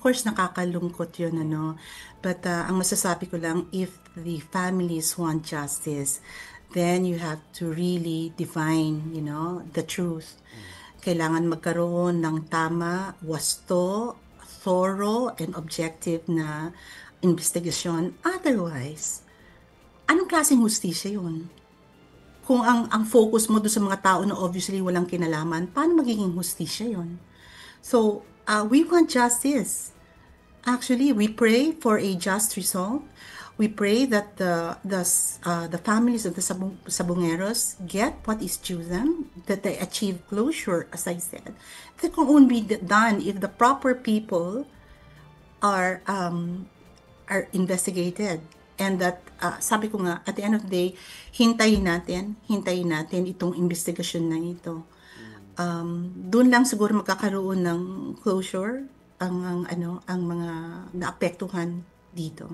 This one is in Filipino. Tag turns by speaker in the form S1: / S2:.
S1: course, nakakalungkot yun, ano. But ang masasabi ko lang, if the families want justice, then you have to really define, the truth. Kailangan magkaroon ng tama, wasto, thorough, and objective na investigasyon. Otherwise, anong klaseng hustisya yun? Kung ang focus mo doon sa mga tao na obviously walang kinalaman, paano magiging hustisya yun? So, we want justice. Actually, we pray for a just result. We pray that the families of the Sabongeros get what is due them, that they achieve closure, as I said. That can only be done if the proper people are investigated, and that sabi ko nga, at the end of the day, hintayin natin itong investigasyon na ito. Doon lang siguro magkakaroon ng closure ang mga naapektuhan dito.